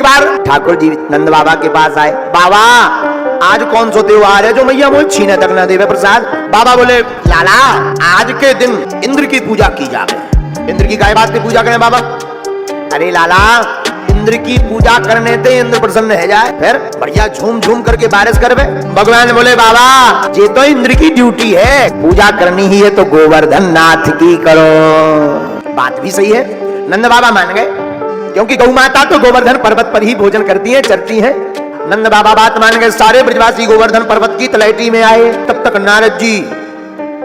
बार ठाकुर जी नंद बाबा के पास आए, बाबा आज कौन सा त्योहार है जो मैया मुझे छीने तक न देवे प्रसाद। बाबा बोले लाला आज के दिन इंद्र की पूजा की जाए। इंद्र की काय बात की पूजा करें बाबा? अरे लाला इंद्र की पूजा करने से इंद्र प्रसन्न है जाए, फिर बढ़िया झूम झूम करके बारिश करवे। भगवान बोले बाबा ये तो इंद्र की ड्यूटी है, पूजा करनी ही है तो गोवर्धन नाथ की करो। बात भी सही है, नंद बाबा मान गए, क्योंकि गौ माता तो गोवर्धन पर्वत पर ही भोजन करती है, चरती है। नंद बाबा बात मान गए, सारे ब्रजवासी गोवर्धन पर्वत की तलहटी में आए। तब तक नारद जी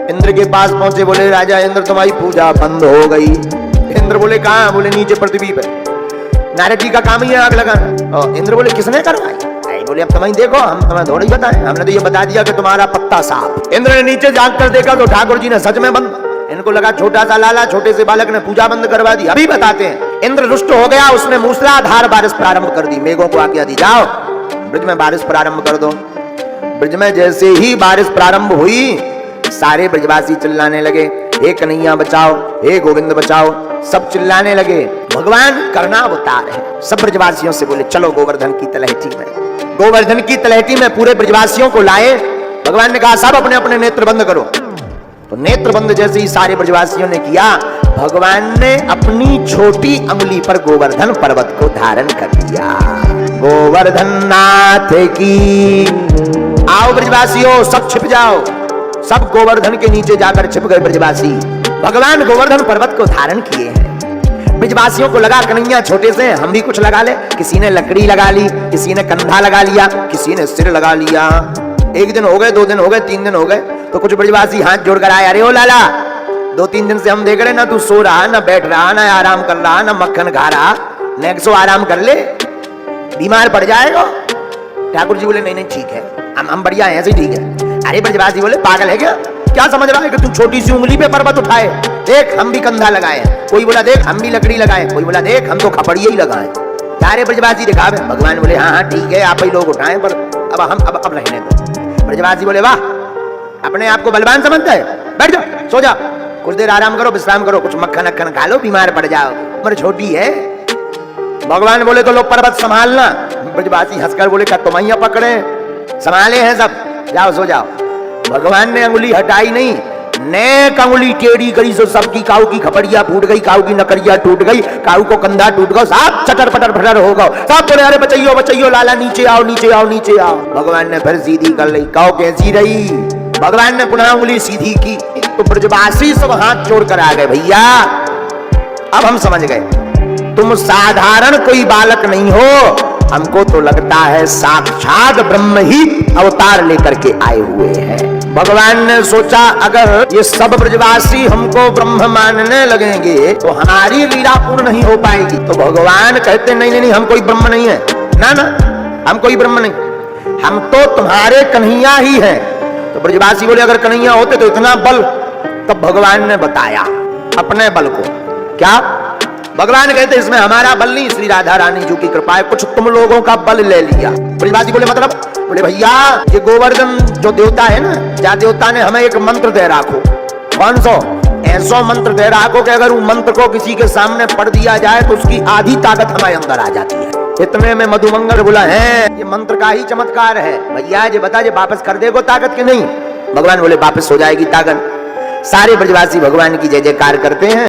इंद्र के पास पहुंचे, बोले राजा इंद्र तुम्हारी पूजा बंद हो गई। इंद्र बोले कहां? बोले नीचे पृथ्वी पे। नारद जी का काम ही है आग लगाना। इंद्र बोले किसने करवाई? बोले अब तुम्हें देखो, हम तुम्हें थोड़ी बताएं, हमने तो ये बता दिया कि तुम्हारा पत्ता साफ। इंद्र ने नीचे जाग कर देखा तो ठाकुर जी ने सच में बंद। इनको लगा छोटा सा लाला छोटे से बालक ने पूजा बंद करवा दी। अभी बताते हैं। इंद्र रुष्ट हो गया, उसने मूसलाधार बारिश प्रारंभ कर दी। मेघों को आज्ञा दी जाओ ब्रज में बारिश प्रारंभ कर दो। ब्रज में जैसे ही बारिश प्रारंभ हुई सारे ब्रजवासी चिल्लाने लगे, हे कन्हैया बचाओ, हे गोविंद बचाओ, सब चिल्लाने लगे। भगवान करना अवतार है। सब ब्रजवासियों से बोले चलो गोवर्धन की तलहटी में। गोवर्धन की तलहटी में पूरे ब्रजवासियों को लाए। भगवान ने कहा सब अपने अपने नेत्र बंद करो। तो नेत्र बंद जैसे ही सारे ब्रजवासियों ने किया, भगवान ने अपनी छोटी अंगुली पर गोवर्धन पर्वत को धारण कर लिया। गोवर्धन नाथ की। आओ ब्रजवासियों सब छिप जाओ। सब गोवर्धन के नीचे जाकर छिप गए ब्रजवासी। भगवान गोवर्धन पर्वत को धारण किए हैं। ब्रजवासियों को लगा कन्हैया छोटे से हम भी कुछ लगा ले। किसी ने लकड़ी लगा ली, किसी ने कंधा लगा लिया, किसी ने सिर लगा लिया। एक दिन हो गए, 2 दिन हो गए, 3 दिन हो गए, तो कुछ ब्रजवासी हाथ जोड़कर आए, अरे ओ लाला 2-3 दिन से हम देख रहे ना तू सो रहा, ना बैठ रहा, ना आराम कर रहा, ना मक्खन खा रहा, नेक्सो आराम कर ले, बीमार पड़ जाएगा। ठाकुर जी बोले नहीं नहीं ठीक है, हम बढ़िया हैं, ऐसे ठीक है। अरे ब्रजवासी बोले पागल है क्या समझ रहा है कि तू छोटी सी उंगली पे पर्वत उठाए? देख हम भी कंधा लगाए, कोई बोला देख हम भी लकड़ी लगाए, कोई बोला देख हम तो खपड़िया ही लगाए। सारे ब्रजवासी दिखावे। भगवान बोले हाँ ठीक है आप ही लोग उठाए, पर अब रहने दो। ब्रजवासी बोले वाह अपने आप को बलवान समझता है, बैठ जाओ सो जाओ, कुछ देर आराम करो, विश्राम करो, कुछ मक्खन अक्खन खा लो, बीमार पड़ जाओ, उम्र छोटी है। भगवान बोले तो लो पर्वत संभालना। ब्रजवासी हंसकर बोले क्या तुमैया पकड़े? संभाले हैं सब, जाओ सो जाओ। भगवान ने अंगुली हटाई नहीं, नेक अंगुली टेढ़ी करी सो सबकी काऊ की खपड़िया फूट गई, काऊ की नकरिया टूट गई, काऊ को कंधा टूट गया, सब चटर पटर फटर हो गए। सब बोले अरे बचाइयो बचाइयो लाला नीचे आओ नीचे आओ नीचे आओ। भगवान ने फिर सीधी कर ली, काऊ कैसी रही? भगवान ने पुनः उंगली सीधी की तो ब्रजवासी सब हाथ जोड़कर आ गए, भैया अब हम समझ गए तुम साधारण कोई बालक नहीं हो, हमको तो लगता है साक्षात ब्रह्म ही अवतार लेकर के आए हुए हैं। भगवान ने सोचा अगर ये सब ब्रजवासी हमको ब्रह्म मानने लगेंगे तो हमारी लीला पूर्ण नहीं हो पाएगी। तो भगवान कहते नहीं नहीं नहीं हम कोई ब्रह्म नहीं है, ना ना हम कोई ब्रह्म नहीं, हम तो तुम्हारे कन्हैया ही हैं। तो ब्रजवासी बोले अगर कन्हैया होते तो इतना बल? तब भगवान ने बताया अपने बल को। क्या? भगवान कहते इसमें हमारा बल नहीं, श्री राधा रानी जी की कृपा है, कुछ तुम लोगों का बल ले लिया। ब्रजवासी बोले मतलब? बोले भैया ये गोवर्धन जो देवता है ना, जा देवता ने हमें एक मंत्र दे राखो। कौन सो? ऐसा मंत्र दे राखो कि अगर वो मंत्र को किसी के सामने पढ़ दिया जाए तो उसकी आधी ताकत हमारे अंदर आ जाती है। इतने में मधुमंगल बोला है ये मंत्र का ही चमत्कार है, भैया ये बता ये वापस कर देगो ताकत की नहीं? भगवान बोले वापस हो जाएगी ताकत। सारे ब्रजवासी भगवान की जय जयकार करते हैं।